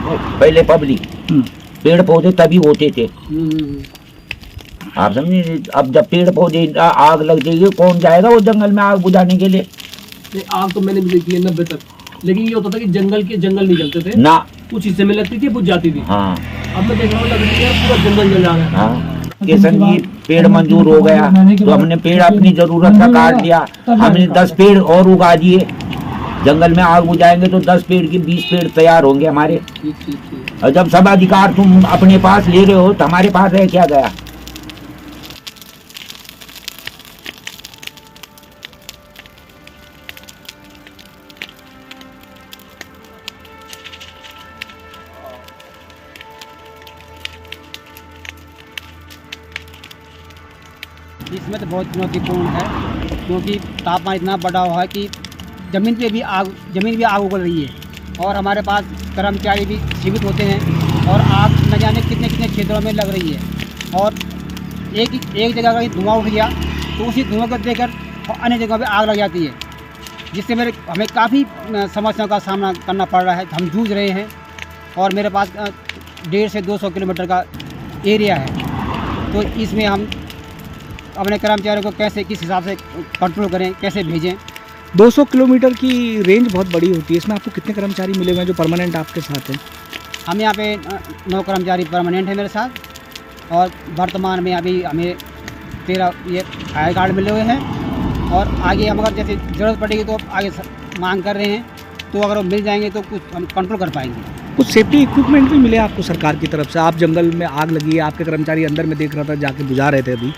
पहले पब्लिक, पेड़ पौधे तभी होते थे। आप समझे, अब जब पेड़ पौधे आग लग जाएगी, कौन जाएगा वो जंगल में आग बुझाने के लिए? आग तो मैंने भी देखी है 90 तक, लेकिन ये होता था कि जंगल नहीं जलते थे ना, कुछ हिस्से में लगती थी, बुझ जाती थी। हाँ, अब मैं देख रहा हूँ पूरा जंगल जल रहा है। हाँ। किशन जी पेड़ मंजूर हो गया तो हमने पेड़ अपनी जरूरत का काट लिया, हमने 10 पेड़ और उगा दिए। जंगल में आग बुझाएंगे तो 10 पेड़ की 20 पेड़ तैयार होंगे हमारे। और जब सब अधिकार तुम अपने पास ले रहे हो तो हमारे पास रह क्या गया? इसमें तो बहुत चुनौतीपूर्ण है, क्योंकि तापमान इतना बढ़ा हुआ है कि ज़मीन भी आग उगल रही है और हमारे पास कर्मचारी भी जीवित होते हैं और आग न जाने कितने कितने क्षेत्रों में लग रही है। और एक जगह का धुआं उठ गया तो उसी धुआं को देखकर अन्य जगहों पे आग लग जाती है, जिससे हमें काफ़ी समस्याओं का सामना करना पड़ रहा है। हम जूझ रहे हैं और मेरे पास 150 से 200 किलोमीटर का एरिया है, तो इसमें हम अपने कर्मचारियों को कैसे, किस हिसाब से कंट्रोल करें, कैसे भेजें। 200 किलोमीटर की रेंज बहुत बड़ी होती है। इसमें आपको कितने कर्मचारी मिले हुए हैं जो परमानेंट आपके साथ हैं? हम यहाँ पे 9 कर्मचारी परमानेंट हैं मेरे साथ, और वर्तमान में अभी हमें 13 ये फायर गार्ड मिले हुए हैं। और आगे हम अगर जैसे ज़रूरत पड़ेगी तो आगे मांग कर रहे हैं, तो अगर वो मिल जाएंगे तो कुछ हम कंट्रोल कर पाएंगे। कुछ सेफ्टी इक्विपमेंट भी मिले आपको सरकार की तरफ से? आप जंगल में आग लगी है, आपके कर्मचारी अंदर में देख रहा था जाके बुझा रहे थे, अभी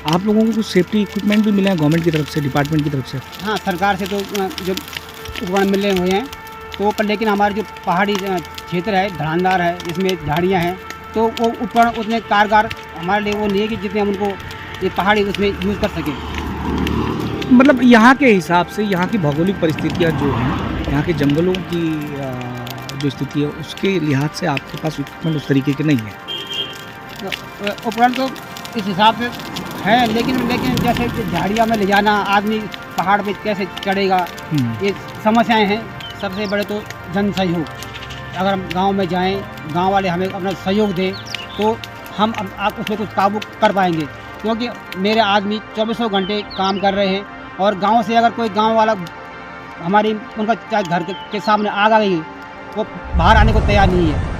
आप लोगों को कुछ सेफ्टी इक्विपमेंट भी मिले हैं गवर्नमेंट की तरफ से, डिपार्टमेंट की तरफ से? हाँ, सरकार से तो जो उपकरण मिले हुए हैं तो पर, लेकिन हमारे जो पहाड़ी क्षेत्र है ढलानदार है, इसमें झाड़ियाँ हैं, तो वो उपकरण उतने कारगर हमारे लिए वो नहीं है कि जितने हम उनको ये पहाड़ी उसमें यूज़ कर सकें। मतलब यहाँ के हिसाब से, यहाँ की भौगोलिक परिस्थितियाँ जो हैं, यहाँ के जंगलों की जो स्थिति है उसके लिहाज से आपके पास इक्विपमेंट उस तरीके के नहीं है? उपकरण तो इस हिसाब से है, लेकिन जैसे झाड़ियों में ले जाना, आदमी पहाड़ पे कैसे चढ़ेगा, ये समस्याएं हैं। सबसे बड़े तो जन सहयोग, अगर हम गांव में जाएं, गांव वाले हमें अपना सहयोग दें तो हम आप उसमें कुछ काबू कर पाएंगे, क्योंकि मेरे आदमी 24 घंटे काम कर रहे हैं और गांव से अगर कोई गांव वाला उनका चाहे घर के सामने आग आ गई, वो बाहर आने को तैयार नहीं है।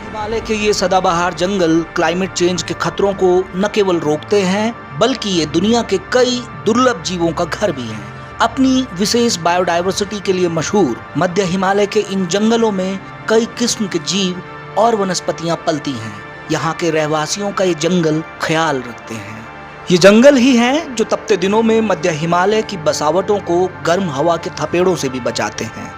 हिमालय के ये सदाबहार जंगल क्लाइमेट चेंज के खतरों को न केवल रोकते हैं, बल्कि ये दुनिया के कई दुर्लभ जीवों का घर भी हैं। अपनी विशेष बायोडायवर्सिटी के लिए मशहूर मध्य हिमालय के इन जंगलों में कई किस्म के जीव और वनस्पतियां पलती हैं। यहाँ के रहवासियों का ये जंगल ख्याल रखते हैं। ये जंगल ही हैं जो तपते दिनों में मध्य हिमालय की बसावटों को गर्म हवा के थपेड़ों से भी बचाते हैं।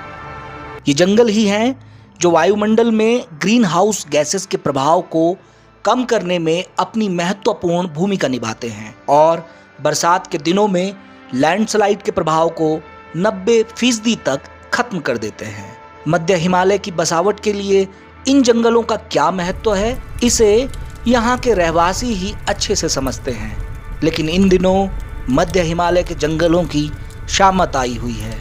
ये जंगल ही हैं जो वायुमंडल में ग्रीन हाउस गैसेस के प्रभाव को कम करने में अपनी महत्वपूर्ण भूमिका निभाते हैं और बरसात के दिनों में लैंडस्लाइड के प्रभाव को 90% तक खत्म कर देते हैं। मध्य हिमालय की बसावट के लिए इन जंगलों का क्या महत्व है, इसे यहाँ के रहवासी ही अच्छे से समझते हैं। लेकिन इन दिनों मध्य हिमालय के जंगलों की शामत आई हुई है।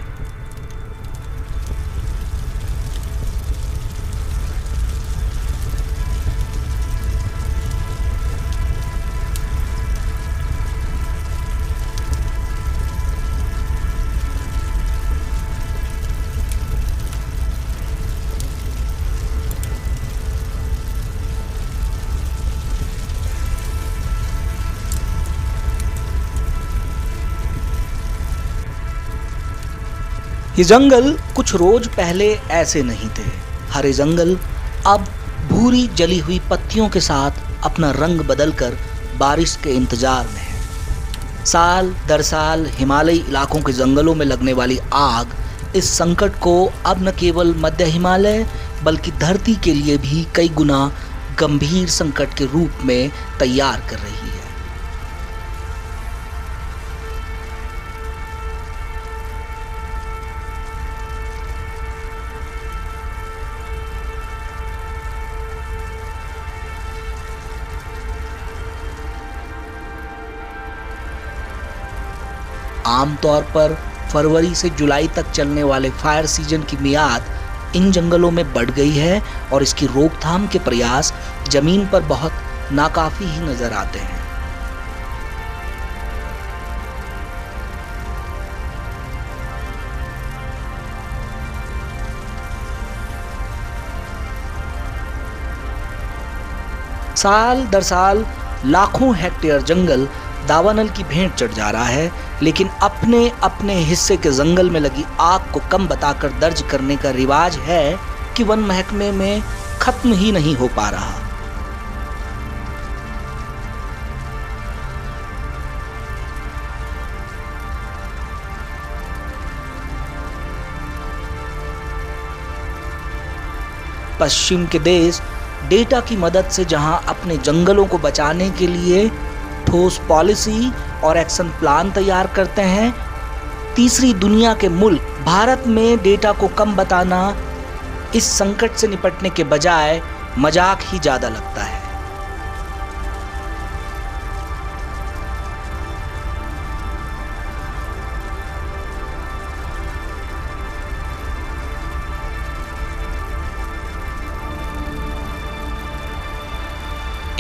ये जंगल कुछ रोज पहले ऐसे नहीं थे। हरे जंगल अब भूरी जली हुई पत्तियों के साथ अपना रंग बदलकर बारिश के इंतजार में है। साल दर साल हिमालयी इलाकों के जंगलों में लगने वाली आग इस संकट को अब न केवल मध्य हिमालय बल्कि धरती के लिए भी कई गुना गंभीर संकट के रूप में तैयार कर रही है। आमतौर पर फरवरी से जुलाई तक चलने वाले फायर सीजन की मियाद इन जंगलों में बढ़ गई है और इसकी रोकथाम के प्रयास जमीन पर बहुत नाकाफी ही नजर आते हैं। साल दर साल लाखों हेक्टेयर जंगल दावानल की भेंट चढ़ जा रहा है, लेकिन अपने अपने हिस्से के जंगल में लगी आग को कम बताकर दर्ज करने का रिवाज है कि वन महकमे में खत्म ही नहीं हो पा रहा। पश्चिम के देश डेटा की मदद से जहां अपने जंगलों को बचाने के लिए ठोस पॉलिसी और एक्शन प्लान तैयार करते हैं, तीसरी दुनिया के मुल्क भारत में डेटा को कम बताना इस संकट से निपटने के बजाय मजाक ही ज्यादा लगता है।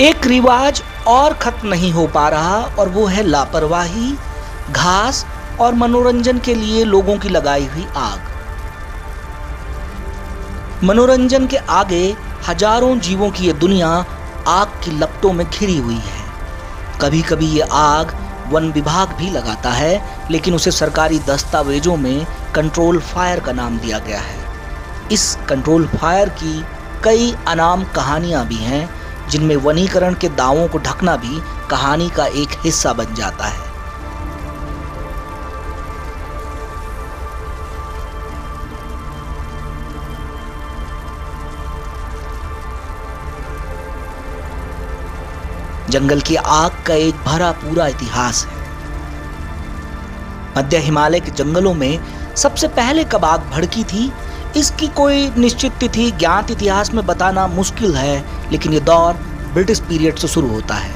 एक रिवाज और खत्म नहीं हो पा रहा और वो है लापरवाही, घास और मनोरंजन के लिए लोगों की लगाई हुई आग। मनोरंजन के आगे हजारों जीवों की ये दुनिया आग की लपटों में घिरी हुई है। कभी कभी ये आग वन विभाग भी लगाता है, लेकिन उसे सरकारी दस्तावेजों में कंट्रोल फायर का नाम दिया गया है। इस कंट्रोल फायर की कई अनाम कहानियां भी हैं, जिनमें वनीकरण के दावों को ढकना भी कहानी का एक हिस्सा बन जाता है। जंगल की आग का एक भरा पूरा इतिहास है। मध्य हिमालय के जंगलों में सबसे पहले कब आग भड़की थी, इसकी कोई निश्चित तिथि ज्ञात इतिहास में बताना मुश्किल है, लेकिन ये दौर ब्रिटिश पीरियड से शुरू होता है।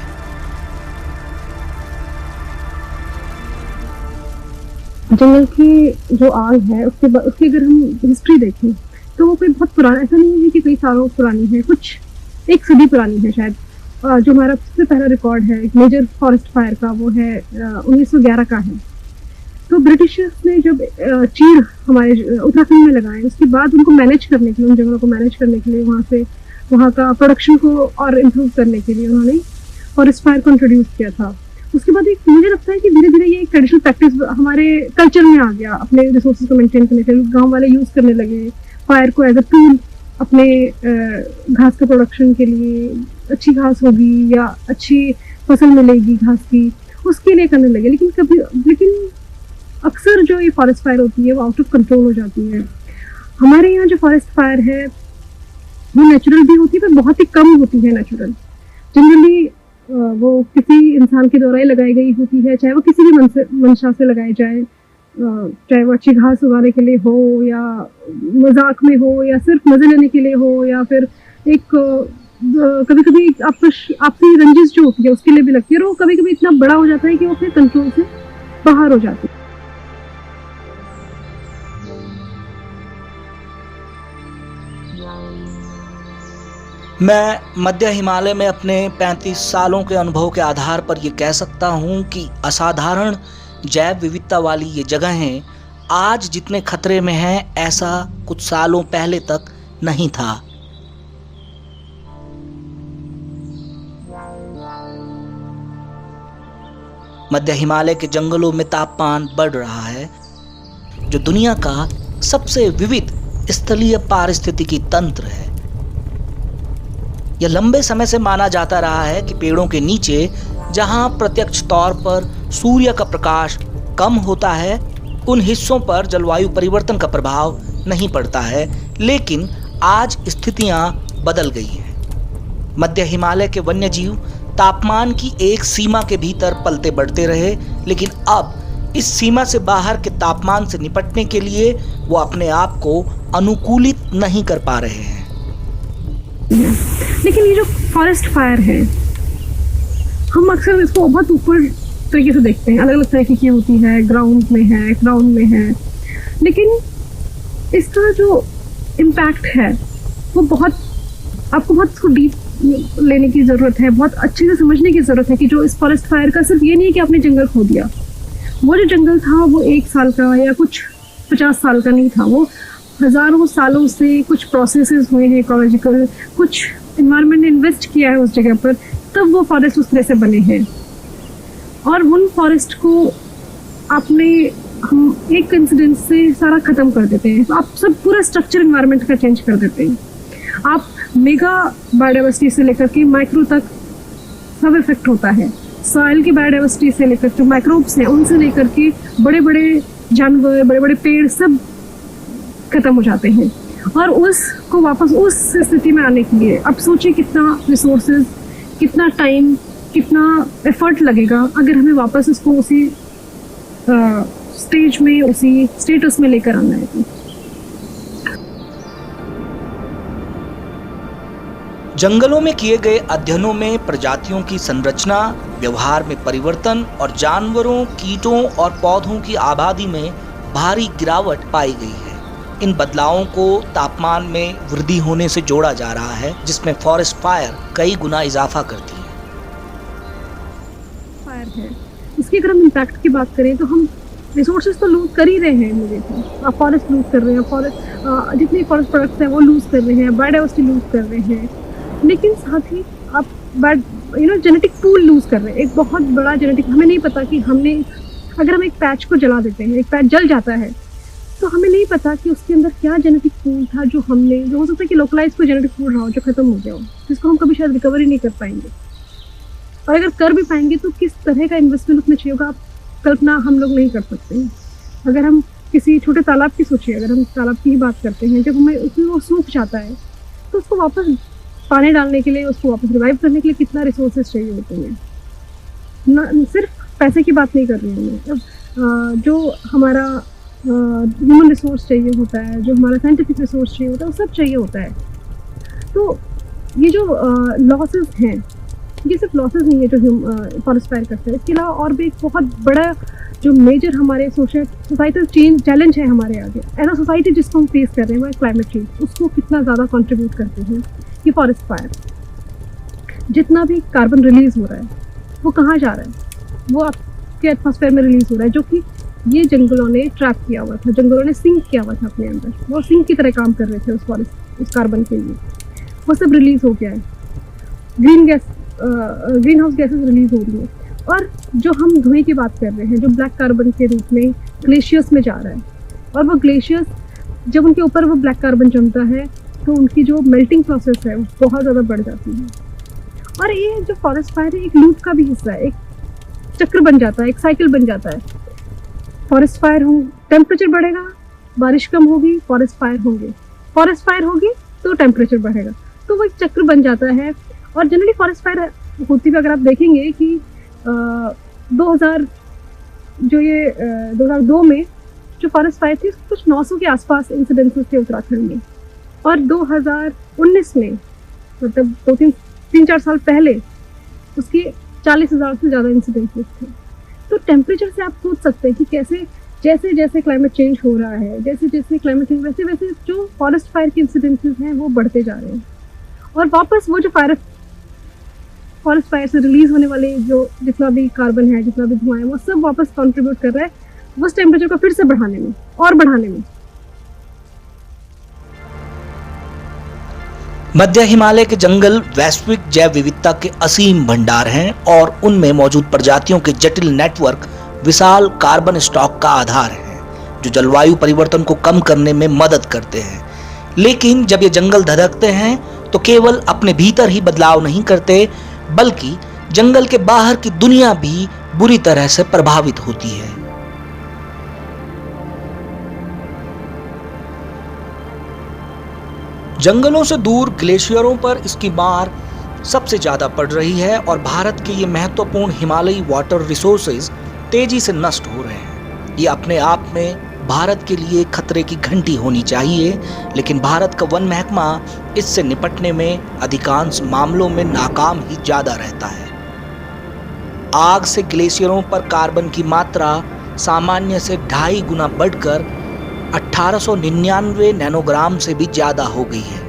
जंगल की जो आग है उसकी अगर हम हिस्ट्री देखें तो वो कोई बहुत पुराना, ऐसा नहीं है कि कई सालों पुरानी है, कुछ एक सदी पुरानी है शायद। जो हमारा सबसे पहला रिकॉर्ड है एक मेजर फॉरेस्ट फायर का, वो है 1911 का है। तो ब्रिटिशर्स ने जब चीड़ हमारे उत्तराखंड में लगाए, उसके बाद उनको मैनेज करने के लिए, उन जंगलों को मैनेज करने के लिए, वहाँ का प्रोडक्शन को और इम्प्रूव करने के लिए उन्होंने फॉरेस्ट फायर को इंट्रोड्यूस किया था। उसके बाद एक मुझे लगता है कि धीरे धीरे ये एक ट्रेडिशनल प्रैक्टिस हमारे कल्चर में आ गया। अपने रिसोर्सेज को मेंटेन करने के लिए गाँव वाले यूज़ करने लगे फायर को एज अ टूल, अपने घास के प्रोडक्शन के लिए, अच्छी घास होगी या अच्छी फसल मिलेगी घास की, उसके लिए करने लगे। लेकिन अक्सर जो ये फॉरेस्ट फायर होती है वो आउट ऑफ कंट्रोल हो जाती है। हमारे यहाँ जो फॉरेस्ट फायर है वो नेचुरल भी होती है, पर बहुत ही कम होती है नेचुरल। जनरली वो किसी इंसान के द्वारा ही लगाई गई होती है, चाहे वो किसी भी मंशा से लगाई जाए, चाहे वो अच्छी घास उगाने के लिए हो या मजाक में हो या सिर्फ मजे लेने के लिए हो, या फिर एक कभी कभी आपसी रंजिश जो होती है उसके लिए भी लगती है। और वो कभी कभी इतना बड़ा हो जाता है कि वो फिर कंट्रोल से बाहर हो जाती है। मैं मध्य हिमालय में अपने 35 सालों के अनुभव के आधार पर यह कह सकता हूं कि असाधारण जैव विविधता वाली ये जगहें आज जितने खतरे में हैं, ऐसा कुछ सालों पहले तक नहीं था। मध्य हिमालय के जंगलों में तापमान बढ़ रहा है, जो दुनिया का सबसे विविध स्थलीय पारिस्थितिकी तंत्र है। यह लंबे समय से माना जाता रहा है कि पेड़ों के नीचे जहां प्रत्यक्ष तौर पर सूर्य का प्रकाश कम होता है, उन हिस्सों पर जलवायु परिवर्तन का प्रभाव नहीं पड़ता है। लेकिन आज स्थितियां बदल गई हैं। मध्य हिमालय के वन्यजीव तापमान की एक सीमा के भीतर पलते बढ़ते रहे, लेकिन अब इस सीमा से बाहर के तापमान से निपटने के लिए वो अपने आप को अनुकूलित नहीं कर पा रहे हैं। लेकिन ये जो फॉरेस्ट फायर है, हम अक्सर इसको बहुत ऊपर तरीके से देखते हैं, अलग अलग तरीके की होती है, ग्राउंड में है, क्राउन में है। लेकिन इसका जो इम्पैक्ट है वो बहुत, आपको बहुत उसको डीप लेने की ज़रूरत है, बहुत अच्छे से समझने की ज़रूरत है कि जो इस फॉरेस्ट फायर का सिर्फ ये नहीं है कि आपने जंगल खो दिया। वो जो जंगल था वो 1 साल का या कुछ 50 साल का नहीं था, वो हज़ारों सालों से कुछ प्रोसेसेस हुए हैं इकोलॉजिकल, कुछ इन्वायरमेंट ने इन्वेस्ट किया है उस जगह पर, तब वो फॉरेस्ट उस तरह से बने हैं। और उन फॉरेस्ट को आपने हम एक इंसिडेंट से सारा ख़त्म कर देते हैं, आप सब पूरा स्ट्रक्चर इन्वायरमेंट का चेंज कर देते हैं। आप मेगा बायोडाइवर्सिटी से लेकर के माइक्रो तक सब इफेक्ट होता है। सॉइल की बायोडाइवर्सिटी से लेकर जो माइक्रोब्स हैं उनसे लेकर के बड़े बड़े जानवर, बड़े बड़े पेड़ सब खत्म हो जाते हैं। और उसको वापस उस स्थिति में आने के लिए अब सोचिए कितना रिसोर्सेज, कितना टाइम, कितना एफर्ट लगेगा अगर हमें वापस उसको उसी स्टेज में, उसी स्टेटस में लेकर आना है। जंगलों में किए गए अध्ययनों में प्रजातियों की संरचना, व्यवहार में परिवर्तन और जानवरों, कीटों और पौधों की आबादी में भारी गिरावट पाई गई है। इन बदलावों को तापमान में वृद्धि होने से जोड़ा जा रहा है, जिसमें फॉरेस्ट फायर कई गुना इजाफा करती है। फायर है, इसकी अगर हम इम्पैक्ट की बात करें तो हम रिसोर्सेज तो लूज कर ही रहे हैं इमीडिएटली। आप फॉरेस्ट लूज कर रहे हैं, फॉरेस्ट जितने फॉरेस्ट प्रोडक्ट्स हैं वो लूज कर रहे हैं, बायोडाइवर्सिटी लूज कर रहे हैं, लेकिन साथ ही आप जेनेटिक पूल लूज कर रहे हैं। एक बहुत बड़ा जेनेटिक, हमें नहीं पता कि हमने, अगर हम एक पैच को जला देते हैं, एक पैच जल जाता है, तो हमें नहीं पता कि उसके अंदर क्या जेनेटिक पूल था जो हमने, जो हो सकता है कि लोकलाइज कोई जेनेटिक पूल रहा हो जो खत्म हो गया हो, जिसको हम कभी शायद रिकवर ही नहीं कर पाएंगे। और अगर कर भी पाएंगे तो किस तरह का इन्वेस्टमेंट उसमें चाहिए होगा, आप कल्पना हम लोग नहीं कर सकते हैं। अगर हम किसी छोटे तालाब की सोचिए, अगर हम तालाब की ही बात करते हैं, जब हमें उसमें वो सूख जाता है तो उसको वापस पानी डालने के लिए, उसको वापस रिवाइव करने के लिए कितना रिसोर्सेज चाहिए होते हैं। न सिर्फ पैसे की बात नहीं कर रही हूँ मैं, जो हमारा ह्यूमन रिसोर्स चाहिए होता है, जो हमारा साइंटिफिक रिसोर्स चाहिए होता है, वो सब चाहिए होता है। तो ये जो लॉसेस हैं, ये सिर्फ लॉसेस नहीं है जो फॉरेस्ट फायर करते हैं, इसके अलावा और भी एक बहुत बड़ा जो मेजर हमारे सोसाइटल चेंज चैलेंज है हमारे आगे एज अ सोसाइटी जिसको हम फेस कर रहे हैं, वो क्लाइमेट चेंज। उसको कितना ज़्यादा कंट्रीब्यूट करते हैं ये फॉरेस्ट फायर। जितना भी कार्बन रिलीज हो रहा है वो कहाँ जा रहा है, वो आपके एटमॉस्फेयर में रिलीज हो रहा है, जो कि ये जंगलों ने ट्रैप किया हुआ था, जंगलों ने सिंक किया हुआ था अपने अंदर। वो सिंक की तरह काम कर रहे थे उस कार्बन के लिए, वो सब रिलीज हो गया है। ग्रीन हाउस गैसेस रिलीज हो रही है। और जो हम धुएं की बात कर रहे हैं, जो ब्लैक कार्बन के रूप में ग्लेशियर्स में जा रहा है, और वो ग्लेशियर्स जब उनके ऊपर वो ब्लैक कार्बन जमता है तो उनकी जो मेल्टिंग प्रोसेस है वो बहुत ज़्यादा बढ़ जाती है। और ये जो फॉरेस्ट फायर है एक लूप का भी हिस्सा है, एक चक्र बन जाता है, एक साइकिल बन जाता है। फॉरेस्ट फायर हो, टेम्परेचर बढ़ेगा, बारिश कम होगी, फॉरेस्ट फायर होंगे, फॉरेस्ट फायर होगी तो टेम्परेचर बढ़ेगा, तो वो एक चक्र बन जाता है। और जनरली फॉरेस्ट फायर होती है, अगर आप देखेंगे कि 2002 में जो फॉरेस्ट फायर थी कुछ 900 के आसपास इंसिडेंसेस थे उत्तराखंड में, और 2019 में मतलब 3-4 साल पहले उसके 40,000 से ज़्यादा इंसिडेंसेस थे। तो टेम्परेचर से आप सोच सकते हैं कि कैसे जैसे जैसे क्लाइमेट चेंज हो रहा है, जैसे जैसे क्लाइमेट चेंज वैसे वैसे जो फॉरेस्ट फायर के इंसिडेंसेस हैं वो बढ़ते जा रहे हैं। और वापस वो जो फॉरेस्ट फायर से रिलीज होने वाले जो जितना भी कार्बन है, जितना भी धुआं है, वो सब वापस कंट्रीब्यूट कर रहा है उस टेम्परेचर को फिर से बढ़ाने में और बढ़ाने में। मध्य हिमालय के जंगल वैश्विक जैव विविधता के असीम भंडार हैं और उनमें मौजूद प्रजातियों के जटिल नेटवर्क विशाल कार्बन स्टॉक का आधार है, जो जलवायु परिवर्तन को कम करने में मदद करते हैं। लेकिन जब ये जंगल धधकते हैं तो केवल अपने भीतर ही बदलाव नहीं करते, बल्कि जंगल के बाहर की दुनिया भी बुरी तरह से प्रभावित होती है। जंगलों से दूर ग्लेशियरों पर इसकी मार सबसे ज्यादा पड़ रही है और भारत के ये महत्वपूर्ण हिमालयी वाटर रिसोर्सेज तेजी से नष्ट हो रहे हैं। ये अपने आप में भारत के लिए खतरे की घंटी होनी चाहिए, लेकिन भारत का वन महकमा इससे निपटने में अधिकांश मामलों में नाकाम ही ज्यादा रहता है। आग से ग्लेशियरों पर कार्बन की मात्रा सामान्य से 2.5 गुना बढ़कर 1899 नैनोग्राम से भी ज्यादा हो गई है।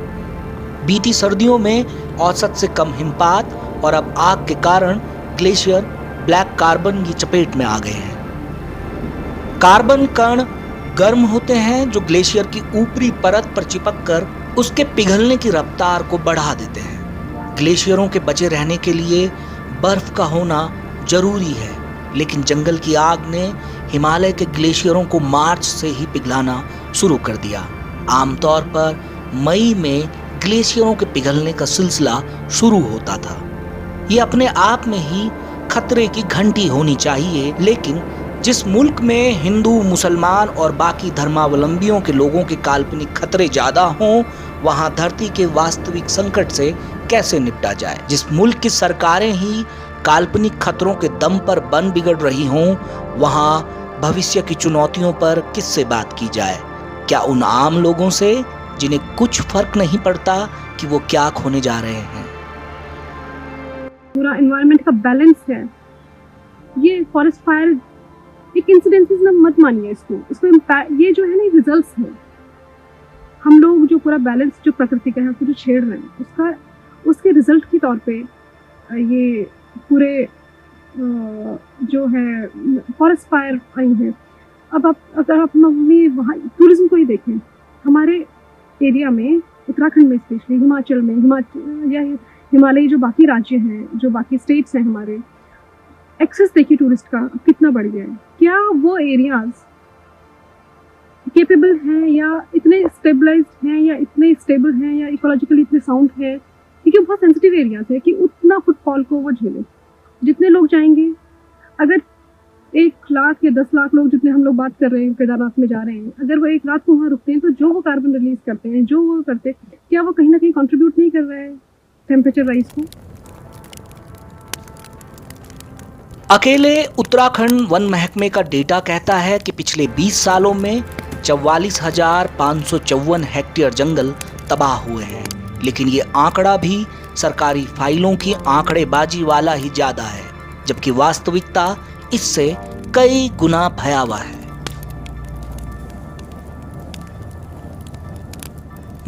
बीती सर्दियों में औसत से कम हिमपात और अब आग के कारण ग्लेशियर ब्लैक कार्बन की चपेट में आ गए हैं। कार्बन कण गर्म होते हैं जो ग्लेशियर की ऊपरी परत पर चिपककर उसके पिघलने की रफ्तार को बढ़ा देते हैं। ग्लेशियरों के बचे रहने के लिए बर्फ का होना जरूरी है, लेकिन जंगल की आग ने हिमालय के ग्लेशियरों को मार्च से ही पिघलाना शुरू कर दिया। आमतौर पर मई में ग्लेशियरों के पिघलने का सिलसिला शुरू होता था। ये अपने आप में ही खतरे की घंटी होनी चाहिए, लेकिन जिस मुल्क में हिंदू, मुसलमान और बाकी धर्मावलंबियों के लोगों के काल्पनिक खतरे ज्यादा हों, वहां धरती के वास्तविक संकट से कैसे निपटा जाए। जिस मुल्क की सरकारें ही काल्पनिक खतरों के दम पर बन बिगड़ रही हों, वहां भविष्य की चुनौतियों पर किससे बात की जाए? क्या उन आम लोगों से जिन्हें कुछ फर्क नहीं पड़ता कि वो क्या खोने जा रहे हैं? पूरा एनवायरनमेंट का बैलेंस है। ये फॉरेस्ट फायर एक इंसिडेंसेस ना मत मानिए इसको ये जो है ना रिजल्ट्स है। हम लोग जो पूरा बैलेंस जो प्रकृति का है उसको जो छेड़ रहे हैं उसके रिजल्ट के तौर पे ये पूरे जो है फॉरेस्ट फायर आई है। अब अगर आप वहाँ टूरिज्म को ही देखें, हमारे एरिया में उत्तराखंड में स्पेशली हिमाचल में या हिमालयी जो बाकी राज्य हैं, जो बाकी स्टेट्स हैं, हमारे एक्सेस देखिए टूरिस्ट का कितना बढ़ गया है। क्या वो एरियाज केपेबल हैं या इतने स्टेबलाइज्ड हैं या इतने स्टेबल हैं या इकोलॉजिकली इतने साउंड है? क्योंकि बहुत सेंसिटिव एरियाज है कि उतना फुटफॉल को वो झेले। जितने लोग जाएंगे, अगर 1 लाख या 10 लाख लोग जितने हम लोग बात कर रहे हैं केदारनाथ में जा रहे हैं, अगर वो 1 रात को वहाँ रुकते हैं तो जो वो कार्बन रिलीज करते हैं, जो वो करते हैं, क्या वो कहीं ना कहीं कंट्रीब्यूट नहीं कर रहा है टेम्परेचर राइज को? अकेले उत्तराखंड वन महकमे का डेटा कहता है कि पिछले 20 सालों में 44,554 हेक्टेयर जंगल तबाह हुए हैं, लेकिन ये आंकड़ा भी सरकारी फाइलों की आंकड़ेबाजी वाला ही ज्यादा है, जबकि वास्तविकता इससे कई गुना भयावह है।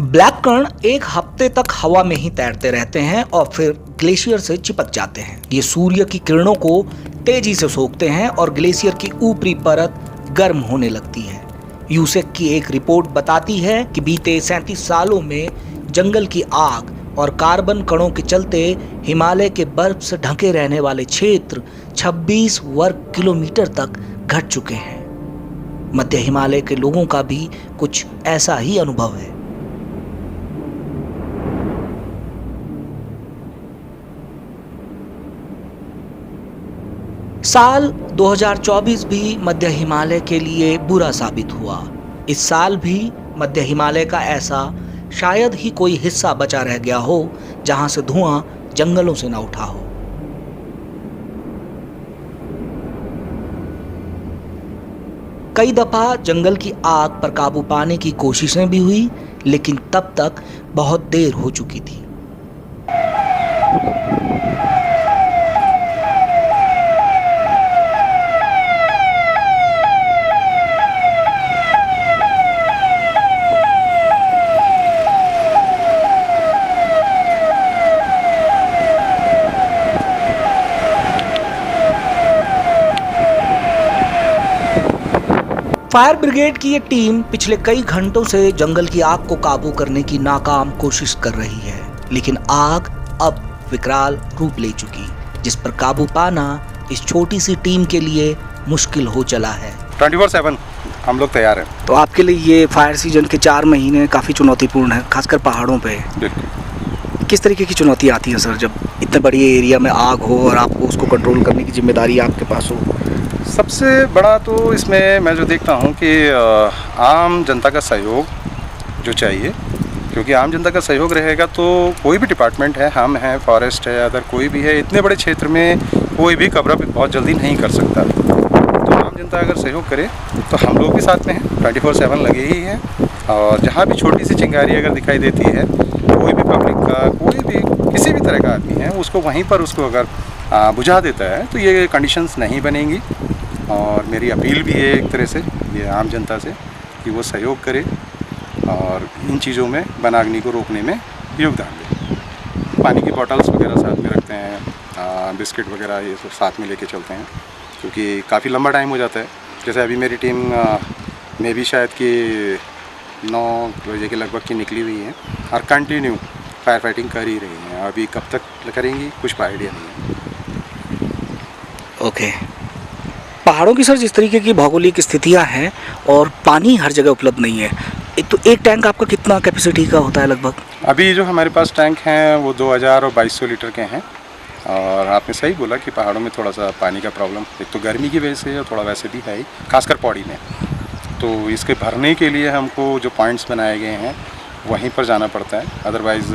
ब्लैक कण एक हफ्ते तक हवा में ही तैरते रहते हैं और फिर ग्लेशियर से चिपक जाते हैं। ये सूर्य की किरणों को तेजी से सोखते हैं और ग्लेशियर की ऊपरी परत गर्म होने लगती है। यूसेक की एक रिपोर्ट बताती है कि बीते 37 सालों में जंगल की आग और कार्बन कणों के चलते हिमालय के बर्फ से ढके रहने वाले क्षेत्र 26 वर्ग किलोमीटर तक घट चुके हैं। मध्य हिमालय के लोगों का भी कुछ ऐसा ही अनुभव है। साल 2024 भी मध्य हिमालय के लिए बुरा साबित हुआ। इस साल भी मध्य हिमालय का ऐसा शायद ही कोई हिस्सा बचा रह गया हो जहां से धुआं जंगलों से न उठा हो। कई दफा जंगल की आग पर काबू पाने की कोशिशें भी हुई, लेकिन तब तक बहुत देर हो चुकी थी। फायर ब्रिगेड की ये टीम पिछले कई घंटों से जंगल की आग को काबू करने की नाकाम कोशिश कर रही है, लेकिन आग अब विकराल रूप ले चुकी, जिस पर काबू पाना इस छोटी सी टीम के लिए मुश्किल हो चला है। 24/7 हम लोग तैयार हैं। तो आपके लिए ये फायर सीजन के 4 महीने काफ़ी चुनौतीपूर्ण है, खासकर पहाड़ों पे। किस तरीके की चुनौती आती है सर, जब इतने बड़ी एरिया में आग हो और आपको उसको कंट्रोल करने की जिम्मेदारी आपके पास हो? सबसे बड़ा तो इसमें मैं जो देखता हूँ कि आम जनता का सहयोग जो चाहिए, क्योंकि आम जनता का सहयोग रहेगा तो कोई भी डिपार्टमेंट है, हम हैं, फॉरेस्ट है, अगर कोई भी है, इतने बड़े क्षेत्र में कोई भी कवरअप बहुत जल्दी नहीं कर सकता। तो आम जनता अगर सहयोग करे तो हम लोग भी साथ में हैं, 24/7 लगे ही हैं। और जहाँ भी छोटी सी चिंगारी अगर दिखाई देती है, कोई भी पब्लिक का, कोई भी किसी भी तरह का आदमी है, उसको वहीं पर उसको अगर बुझा देता है तो ये कंडीशंस नहीं बनेंगी। और मेरी अपील भी है एक तरह से ये आम जनता से कि वो सहयोग करे और इन चीज़ों में वनाग्नि को रोकने में योगदान दे। पानी की बॉटल्स वगैरह साथ में रखते हैं, बिस्किट वगैरह ये सब साथ में लेके चलते हैं, क्योंकि काफ़ी लंबा टाइम हो जाता है। जैसे अभी मेरी टीम में भी शायद कि 9 बजे के लगभग की निकली हुई है और कंटिन्यू फायर फाइटिंग कर ही रही हैं। अभी कब तक करेंगी कुछ आइडिया नहीं है। ओके। पहाड़ों की सर जिस तरीके की भौगोलिक स्थितियां हैं और पानी हर जगह उपलब्ध नहीं है, एक टैंक आपका कितना कैपेसिटी का होता है लगभग? अभी जो हमारे पास टैंक हैं वो 2000 और 2200 लीटर के हैं। और आपने सही बोला कि पहाड़ों में थोड़ा सा पानी का प्रॉब्लम एक तो गर्मी की वजह से और थोड़ा वैसे भी है ही, खासकर पौड़ी में। तो इसके भरने के लिए हमको जो पॉइंट्स बनाए गए हैं वहीं पर जाना पड़ता है। अदरवाइज़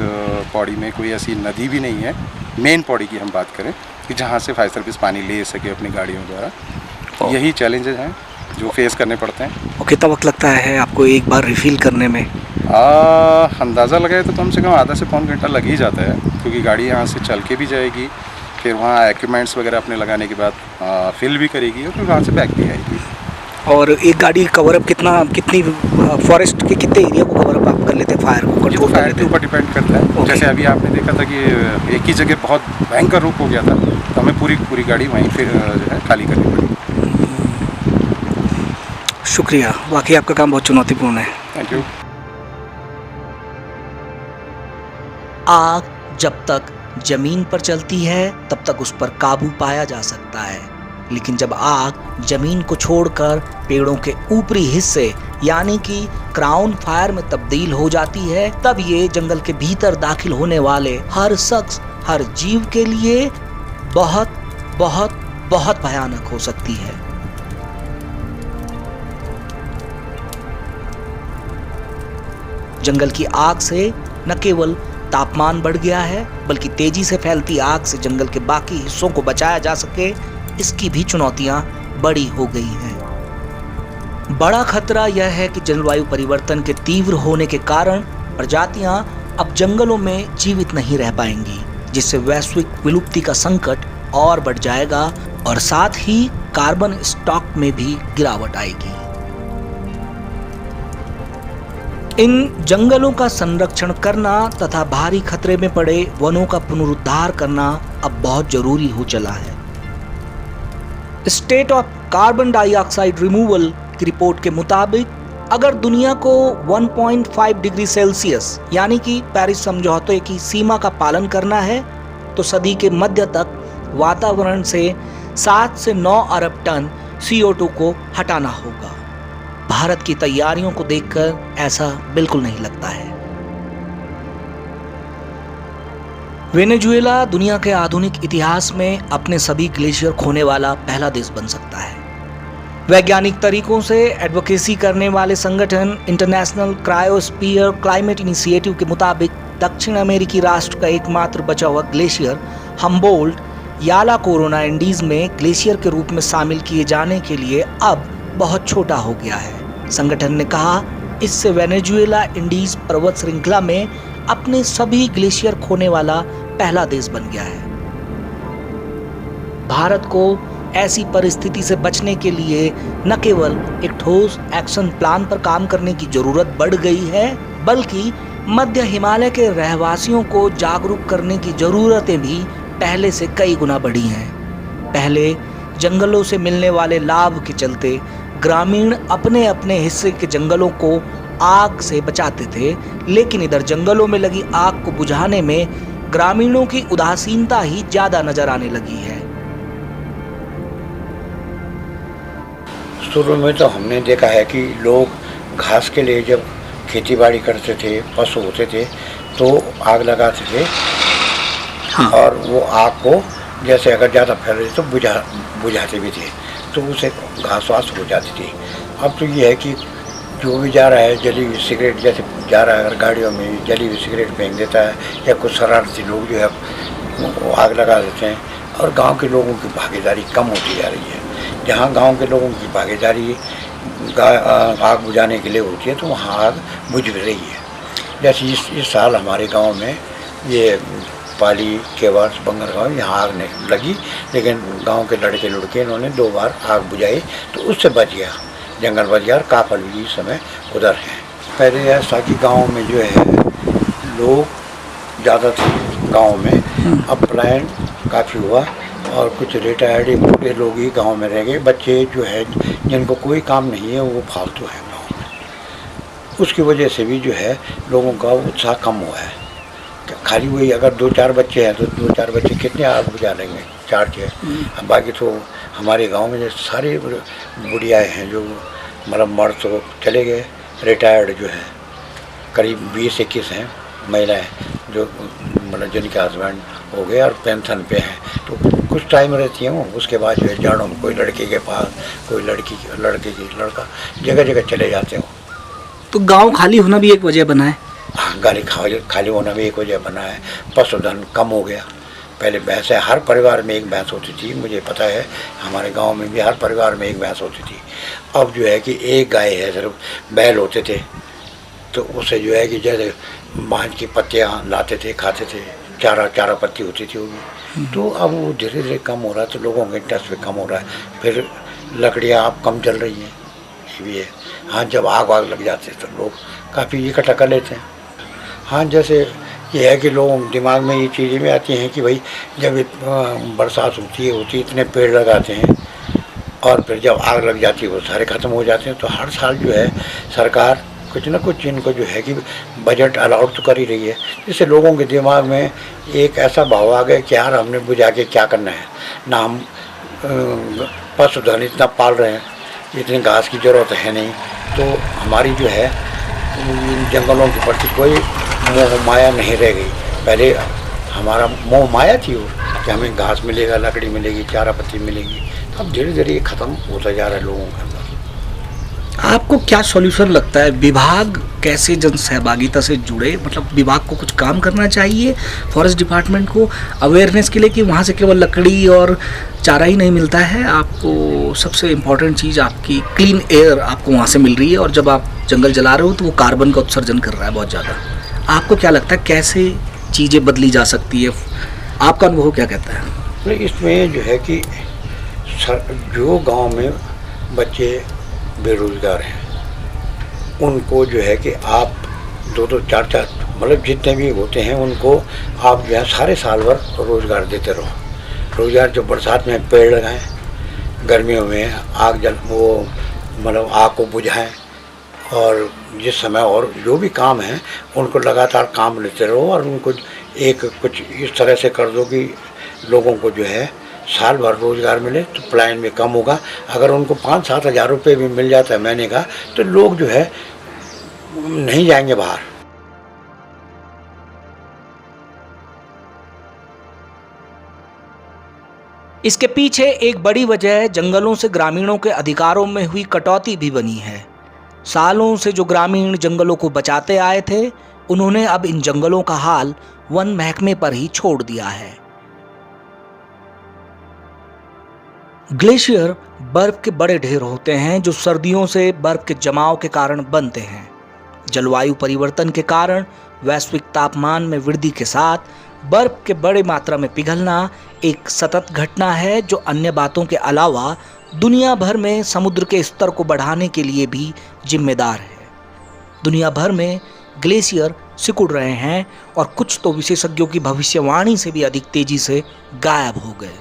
पौड़ी में कोई ऐसी नदी भी नहीं है, मेन पौड़ी की हम बात करें, कि जहाँ से फायर सर्विस पानी ले सके अपनी गाड़ियों द्वारा। यही चैलेंजेस हैं जो फेस करने पड़ते हैं। और कितना वक्त लगता है आपको एक बार रिफ़िल करने में? अंदाज़ा लगाए तो कम से कम आधा से पौन घंटा लग ही जाता है, क्योंकि गाड़ी यहाँ से चल के भी जाएगी, फिर वहाँ इक्विपमेंट्स वगैरह अपने लगाने के बाद फिल भी करेगी और फिर वहाँ से बैक भी आएगी। और एक गाड़ी कवर अप कितनी फॉरेस्ट के कितने एरिया को कवर अप आप कर लेते हैं फायर को कंट्रोल फायर के ऊपर डिपेंड करता है। जैसे अभी आपने देखा था कि एक ही जगह बहुत भयंकर रूप हो गया था, तो हमें पूरी गाड़ी वहीं फिर जो है खाली करनी पड़ी। शुक्रिया, वाकई आपका काम बहुत चुनौतीपूर्ण है। Thank you. आग जब तक जमीन पर चलती है तब तक उस पर काबू पाया जा सकता है, लेकिन जब आग जमीन को छोड़कर पेड़ों के ऊपरी हिस्से यानी कि क्राउन फायर में तब्दील हो जाती है, तब ये जंगल के भीतर दाखिल होने वाले हर शख्स, हर जीव के लिए बहुत बहुत बहुत भयानक हो सकती है। जंगल की आग से न केवल तापमान बढ़ गया है, बल्कि तेजी से फैलती आग से जंगल के बाकी हिस्सों को बचाया जा सके, इसकी भी चुनौतियां बड़ी हो गई हैं। बड़ा खतरा यह है कि जलवायु परिवर्तन के तीव्र होने के कारण प्रजातियां अब जंगलों में जीवित नहीं रह पाएंगी, जिससे वैश्विक विलुप्ति का संकट और बढ़ जाएगा और साथ ही कार्बन स्टॉक में भी गिरावट आएगी। इन जंगलों का संरक्षण करना तथा भारी खतरे में पड़े वनों का पुनरुद्धार करना अब बहुत जरूरी हो चला है। State of carbon dioxide removal की रिपोर्ट के मुताबिक अगर दुनिया को 1.5 डिग्री सेल्सियस यानी कि पेरिस समझौते की सीमा का पालन करना है, तो सदी के मध्य तक वातावरण से 7 से 9 अरब टन CO2 को हटाना होगा। भारत की तैयारियों को देखकर ऐसा बिल्कुल नहीं लगता है। वेनेजुएला दुनिया के आधुनिक इतिहास में अपने सभी ग्लेशियर खोने वाला पहला देश बन सकता है। वैज्ञानिक तरीकों से एडवोकेसी करने वाले संगठन इंटरनेशनल क्रायोस्फीयर क्लाइमेट इनिशिएटिव के मुताबिक दक्षिण अमेरिकी राष्ट्र का एकमात्र बचा हुआ ग्लेशियर हम्बोल्ट याला कोरोना इंडीज में ग्लेशियर के रूप में शामिल किए जाने के लिए अब बहुत छोटा हो गया है। संगठन ने कहा, इससे वेनेजुएला इंडीज पर्वत श्रृंखला में अपने सभी ग्लेशियर खोने वाला पहला देश बन गया है। भारत को ऐसी परिस्थिति से बचने के लिए न केवल एक ठोस एक्शन प्लान पर काम करने की जरूरत बढ़ गई है, बल्कि मध्य हिमालय के रहवासियों को जागरूक करने की जरूरतें भी पहले से कई गुना बढ़ी हैं। पहले जंगलों से मिलने वाले लाभ के चलते ग्रामीण अपने अपने हिस्से के जंगलों को आग से बचाते थे, लेकिन इधर जंगलों में लगी आग को बुझाने में ग्रामीणों की उदासीनता ही ज्यादा नजर आने लगी है। शुरू में तो हमने देखा है कि लोग घास के लिए जब खेती बाड़ी करते थे, पशु होते थे, तो आग लगाते थे। हाँ। और वो आग को जैसे अगर ज़्यादा फैल रही तो बुझाते भी थे, तो उसे घास वास हो जाती थी। अब तो ये है कि जो भी जा रहा है जली हुई सिगरेट, जैसे जा रहा है अगर गाड़ियों में जली हुई सिगरेट फेंक देता है, या कुछ शरारती लोग जो है वो आग लगा देते हैं, और गांव के लोगों की भागीदारी कम होती जा रही है। जहाँ गांव के लोगों की भागीदारी आग बुझाने के लिए होती है, तो वहाँ आग बुझ भी रही है। जैसे इस साल हमारे गांव में ये पाली, केवास, बंगरगांव, यहाँ आग नहीं लगी, लेकिन गांव के लड़के इन्होंने 2 बार आग बुझाई, तो उससे बच गया। जंगल बाजार काफल भी इस समय उधर हैं। पहले ऐसा कि गाँव में जो है लोग ज़्यादा थे गाँव में, अब पलायन काफ़ी हुआ और कुछ रिटायर्ड बूढ़े लोग ही गांव में रह गए। बच्चे जो है जिनको कोई काम नहीं है वो फालतू है गांव में। उसकी वजह से भी जो है लोगों का उत्साह कम हुआ है। खाली वही अगर 2-4 बच्चे हैं तो 2-4 बच्चे कितने आग बुझा लेंगे, 4-6। अब बाकी तो हमारे गांव में जो सारे बुढ़ियाएँ हैं जो मतलब मर्द तो चले गए, रिटायर्ड जो है करीब 20-21 हैं महिलाएँ जो मतलब जिनके हस्बैंड हो गए और पेंशन पे हैं, तो कुछ टाइम रहती हैं वो। उसके बाद जो है जाड़ों में कोई लड़के के पास, कोई लड़के की लड़का, जगह जगह चले जाते हो। तो गांव खाली होना भी एक वजह बना है। हाँ, खाली होना भी एक वजह बना है। पशुधन कम हो गया। पहले भैंसें हर परिवार में एक भैंस होती थी, मुझे पता है हमारे गांव में भी हर परिवार में एक भैंस होती थी। अब जो है कि एक गाय है, सिर्फ बैल होते थे, तो उससे जो है कि जैसे बाँझ की पत्तियाँ लाते थे, खाते थे, चारा पत्ती होती थी वो भी। तो अब वो धीरे धीरे कम हो रहा है, तो लोगों का इंटरेस्ट भी कम हो रहा है। फिर लकड़ियाँ अब कम चल रही हैं, ये भी है। हाँ, जब आग लग जाती है तो लोग काफ़ी इकट्ठा कर लेते हैं। हाँ, जैसे ये है कि लोगों दिमाग में ये चीज़ें भी आती हैं कि भाई जब बरसात होती है इतने पेड़ लगाते हैं और फिर जब आग लग जाती है वो सारे ख़त्म हो जाते हैं। तो हर साल जो है सरकार कुछ ना कुछ इनको जो है कि बजट अलाउड तो कर ही रही है, जिससे लोगों के दिमाग में एक ऐसा भाव आ गया कि यार हमने बुझा के क्या करना है, ना हम पशुधन इतना पाल रहे हैं, इतनी घास की ज़रूरत है नहीं। तो हमारी जो है इन जंगलों के प्रति कोई मोह माया नहीं रह गई। पहले हमारा मोह माया थी वो कि हमें घास मिलेगा, लकड़ी मिलेगी, चारा पत्ती मिलेगी। तो अब धीरे धीरे ये ख़त्म होता जा रहा है लोगों के अंदर। आपको क्या सॉल्यूशन लगता है, विभाग कैसे जन सहभागिता से जुड़े? मतलब विभाग को कुछ काम करना चाहिए, फॉरेस्ट डिपार्टमेंट को अवेयरनेस के लिए कि वहाँ से केवल लकड़ी और चारा ही नहीं मिलता है, आपको सबसे इम्पोर्टेंट चीज़ आपकी क्लीन एयर आपको वहाँ से मिल रही है, और जब आप जंगल जला रहे हो तो वो कार्बन का उत्सर्जन कर रहा है बहुत ज़्यादा। आपको क्या लगता है कैसे चीज़ें बदली जा सकती है? आपका अनुभव क्या कहता है? इसमें जो है कि जो गाँव में बच्चे बेरोज़गार हैं उनको जो है कि आप 2-2, 4-4 मतलब जितने भी होते हैं उनको आप जो है सारे साल भर रोज़गार देते रहो। रोज़गार जो बरसात में पेड़ लगाएं, गर्मियों में आग को बुझाएं, और जिस समय और जो भी काम है उनको लगातार काम लेते रहो, और उनको एक कुछ इस तरह से कर दो कि लोगों को जो है साल भर रोज़गार मिले, तो पलायन भी कम होगा। अगर उनको 5-7 हज़ार रुपये भी मिल जाता है महीने का, तो लोग जो है नहीं जाएंगे बाहर। इसके पीछे एक बड़ी वजह जंगलों से ग्रामीणों के अधिकारों में हुई कटौती भी बनी है। सालों से जो ग्रामीण जंगलों को बचाते आए थे, उन्होंने अब इन जंगलों का हाल वन महकमे पर ही छोड़ दिया है। ग्लेशियर बर्फ के बड़े ढेर होते हैं जो सर्दियों से बर्फ के जमाव के कारण बनते हैं। जलवायु परिवर्तन के कारण वैश्विक तापमान में वृद्धि के साथ बर्फ के बड़े मात्रा में पिघलना एक सतत घटना है जो अन्य बातों के अलावा दुनिया भर में समुद्र के स्तर को बढ़ाने के लिए भी जिम्मेदार है। दुनिया भर में ग्लेशियर सिकुड़ रहे हैं और कुछ तो विशेषज्ञों की भविष्यवाणी से भी अधिक तेजी से गायब हो गए।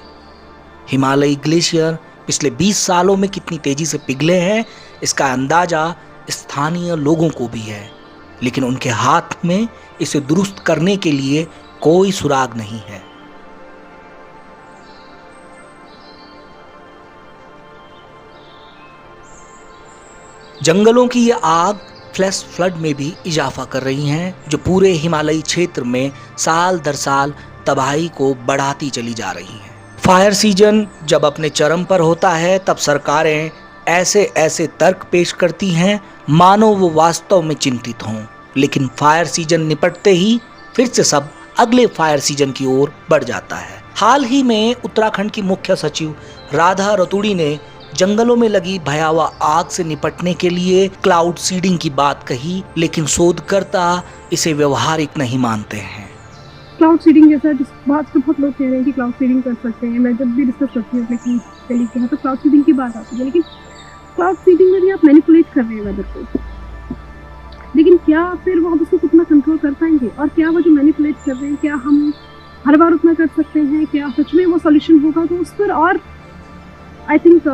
हिमालयी ग्लेशियर पिछले 20 सालों में कितनी तेजी से पिघले हैं, इसका अंदाजा स्थानीय लोगों को भी है, लेकिन उनके हाथ में इसे दुरुस्त करने के लिए कोई सुराग नहीं है। जंगलों की ये आग फ्लैश फ्लड में भी इजाफा कर रही हैं, जो पूरे हिमालयी क्षेत्र में साल दर साल तबाही को बढ़ाती चली जा रही हैं। फायर सीजन जब अपने चरम पर होता है, तब सरकारें ऐसे ऐसे तर्क पेश करती हैं मानो वो वास्तव में चिंतित हों, लेकिन फायर सीजन निपटते ही फिर से सब अगले फायर सीजन की ओर बढ़ जाता है। हाल ही में उत्तराखंड की मुख्य सचिव राधा रतूड़ी ने जंगलों में लगी भयावह आग से निपटने के लिए क्लाउड सीडिंग की बात कही, लेकिन शोधकर्ता इसे व्यवहारिक नहीं मानते हैं। क्लाउड सीडिंग जैसा जिस बात पे बहुत लोग कह रहे हैं कि क्लाउड सीडिंग कर सकते हैं, मैं जब भी रिसर्च करती हूँ अपने कलीग के यहाँ तो क्लाउड सीडिंग की बात आती है, लेकिन क्लाउड सीडिंग में भी आप मैनिपुलेट कर रहे हैं वेदर को, लेकिन क्या फिर वो आप उसको कितना कंट्रोल कर पाएंगे, और क्या वो जो मैनिपुलेट कर रहे हैं क्या हम हर बार उतना कर सकते हैं, क्या सच में वो सॉल्यूशन होगा? तो उस पर और आई थिंक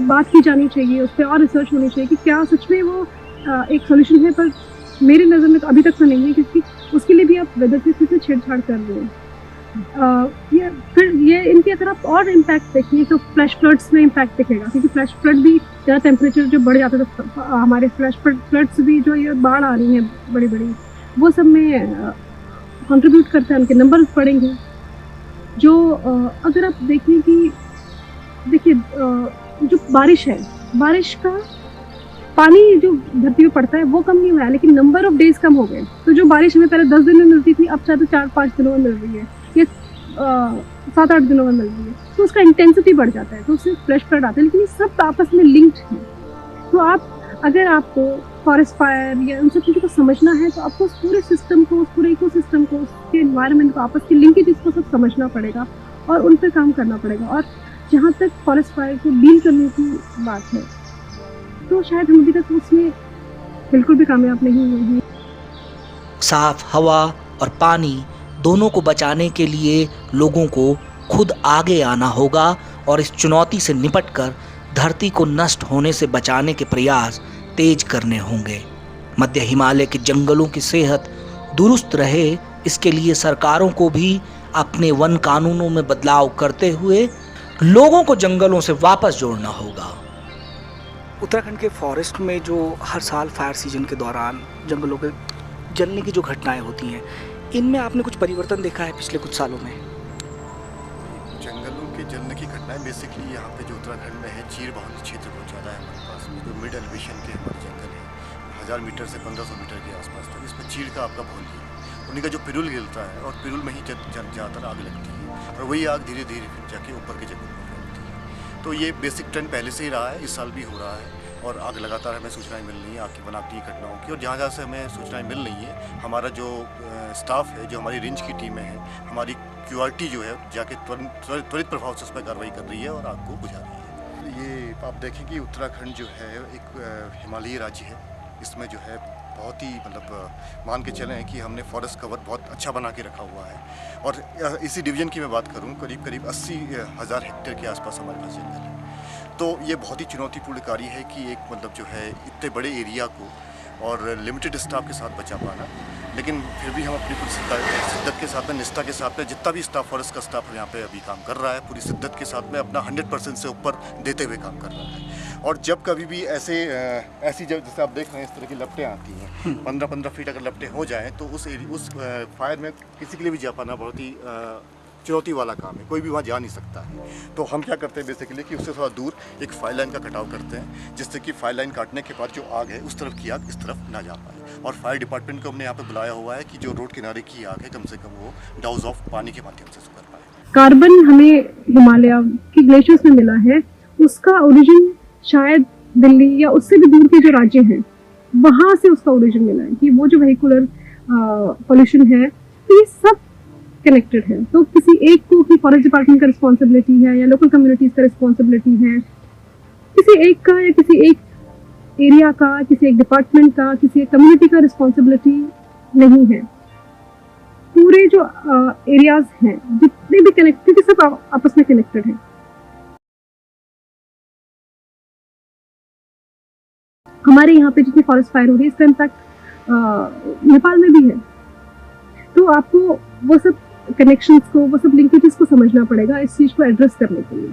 बात की जानी चाहिए, उस पर और रिसर्च होनी चाहिए कि क्या सच में वो एक सॉल्यूशन है। पर मेरी नज़र में तो अभी तक तो नहीं है, क्योंकि उसके लिए भी आप वेदर से फिर से छेड़छाड़ कर रहे हैं। फिर ये इनके अगर आप और इम्पैक्ट देखें तो फ्लैश फ्लड्स में इम्पैक्ट दिखेगा, क्योंकि फ्लैश फ्लड भी ज़्यादा टेम्परेचर जो बढ़ जाता है तो हमारे फ्लैश फ्लड्स भी जो ये बाढ़ आ रही हैं बड़ी बड़ी, वो सब में कंट्रीब्यूट करते हैं, उनके नंबर्स बढ़ेंगे। जो अगर आप देखें कि देखिए जो बारिश है, बारिश का पानी जो धरती पे पड़ता है वो कम नहीं हुआ है, लेकिन नंबर ऑफ डेज कम हो गए। तो जो बारिश हमें पहले 10 दिन में मिलती थी, अब शायद 4-5 दिनों में मिल रही है, या 7-8 दिनों में मिल रही है, तो उसका इंटेंसिटी बढ़ जाता है, तो उससे फ्लैश फ्लड आते हैं। लेकिन ये सब आपस में लिंक्ड है। तो आप अगर आपको फॉरेस्ट फायर या उन सब चीज़ों को समझना है, तो आपको उस पूरे सिस्टम को, उस पूरे इकोसिस्टम को, उसके एनवायरनमेंट को, आपस के लिंकेज को सब समझना पड़ेगा और उन पर काम करना पड़ेगा। और जहाँ तक फॉरेस्ट फायर को डील करने की बात है, तो शायद हम अभी तक उसमें बिल्कुल भी कामयाब नहीं हुए हैं। साफ हवा और पानी दोनों को बचाने के लिए लोगों को खुद आगे आना होगा और इस चुनौती से निपटकर धरती को नष्ट होने से बचाने के प्रयास तेज करने होंगे। मध्य हिमालय के जंगलों की सेहत दुरुस्त रहे, इसके लिए सरकारों को भी अपने वन कानूनों में बदलाव करते हुए लोगों को जंगलों से वापस जोड़ना होगा। उत्तराखंड के फॉरेस्ट में जो हर साल फायर सीजन के दौरान जंगलों के जलने की जो घटनाएं होती हैं, इनमें आपने कुछ परिवर्तन देखा है पिछले कुछ सालों में? जंगलों के जलने की घटनाएं बेसिकली यहाँ पे जो उत्तराखंड में है, चीर बांध क्षेत्र बहुत ज़्यादा है हमारे पास में, जो मिड एलिवेशन के हमारे जंगल है 1000 मीटर से 1500 मीटर के आसपास तक, इसमें चीड़ का आपका बहुत ही है। उन्हीं का जो पिरुल गिरता है और पिरुल में ही ज़्यादातर आग लगती है, और वही आग धीरे धीरे फिर जाके ऊपर के जंगल में फैलती है। तो ये बेसिक ट्रेंड पहले से ही रहा है, इस साल भी हो रहा है, और आग लगातार हमें सूचनाएं मिल रही हैं आग की बनावटी घटनाओं की। और जहाँ जहाँ से हमें सूचनाएं मिल रही हैं, हमारा जो स्टाफ है, जो हमारी रेंज की टीमें हैं, हमारी QRT जो है जाके त्वरित प्रभाव से उस पर कार्रवाई कर रही है और आग को बुझा रही है। ये आप देखें कि उत्तराखंड जो है एक हिमालयी राज्य है, इसमें जो है बहुत ही मतलब मान के चलें कि हमने फॉरेस्ट कवर बहुत अच्छा बना के रखा हुआ है। और इसी डिवीज़न की मैं बात करूं, करीब 80,000 हेक्टेयर के आसपास हमारे पास जंगल है। तो ये बहुत ही चुनौतीपूर्ण कार्य है कि एक मतलब जो है इतने बड़े एरिया को और लिमिटेड स्टाफ के साथ बचा पाना, लेकिन फिर भी हम अपनी पूरी शिद्दत के साथ में, निष्ठा के साथ में, जितना भी स्टाफ फॉरेस्ट का स्टाफ यहाँ पे अभी काम कर रहा है, पूरी शिद्दत के साथ में अपना 100% से ऊपर देते हुए काम कर रहा है। और जब कभी भी ऐसी जब जैसे आप देख रहे हैं इस तरह की लपटें आती हैं, 15-15 फीट अगर लपटें हो जाएँ तो उस फायर में किसी के लिए भी जा पाना बहुत ही चुनौती वाला काम है, कोई भी वहाँ जा नहीं सकता है। तो हम क्या करते हैं बेसिकली कि उससे थोड़ा दूर एक फायर लाइन का कटाव करते हैं, जिससे कि फायर लाइन काटने के बाद जो आग है उस तरफ की आग इस तरफ ना जा पाए। और फायर डिपार्टमेंट को हमने यहाँ पे बुलाया हुआ है कि जो रोड किनारे की आग है कम से कम वो डाउज ऑफ पानी के माध्यम से कर पाए। कार्बन हमें हिमालय की ग्लेशियर्स में मिला है, उसका ओरिजिन शायद दिल्ली या उससे भी दूर के जो राज्य हैं वहाँ से उसका ओरिजिन मिला है, कि वो जो वेहिकुलर पोल्यूशन है, तो ये सब कनेक्टेड है। तो किसी एक को कि फॉरेस्ट डिपार्टमेंट का रिस्पॉन्सिबिलिटी है या लोकल कम्युनिटीज का रिस्पॉन्सिबिलिटी है, किसी एक का या किसी एक एरिया का, किसी एक डिपार्टमेंट का, किसी एक कम्युनिटी का रिस्पॉन्सिबिलिटी नहीं है। पूरे जो एरियाज हैं जितने भी कनेक्टेड, सब आपस में कनेक्टेड हैं। हमारे यहाँ पे जितनी फॉरेस्ट फायर हो रही है, इसका इम्पैक्ट नेपाल में भी है। तो आपको वो सब कनेक्शंस को, वो सब लिंकेजेस को समझना पड़ेगा इस चीज़ को एड्रेस करने के लिए,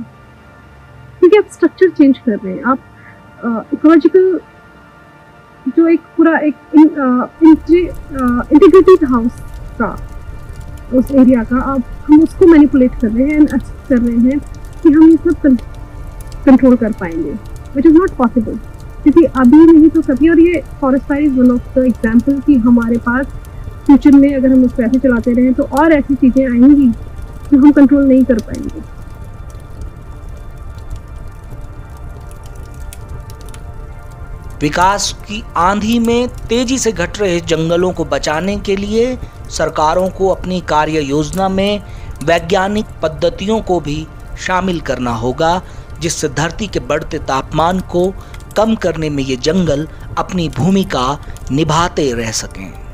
क्योंकि आप स्ट्रक्चर चेंज कर रहे हैं। आप इकोलॉजिकल जो एक पूरा एक इंटीग्रेटेड हाउस का, उस एरिया का, आप हम उसको मैनिपुलेट कर रहे हैं एंड एक्सेप्ट कर रहे हैं कि हम ये सब कंट्रोल कर पाएंगे, विच इज़ नॉट पॉसिबल, क्योंकि अभी नहीं तो कभी। और ये forest fire is one of the example कि हमारे पास फ्यूचर में अगर हम उसको ऐसे चलाते रहें तो और ऐसी चीज़ें आएंगी जो हम कंट्रोल नहीं कर पाएंगे। विकास की आंधी में तेजी से घट रहे जंगलों को बचाने के लिए सरकारों को अपनी कार्य योजना में वैज्ञानिक पद्धतियों को भी शामिल करना होगा, जिससे धरती के बढ़ते तापमान को कम करने में ये जंगल अपनी भूमिका निभाते रह सकें।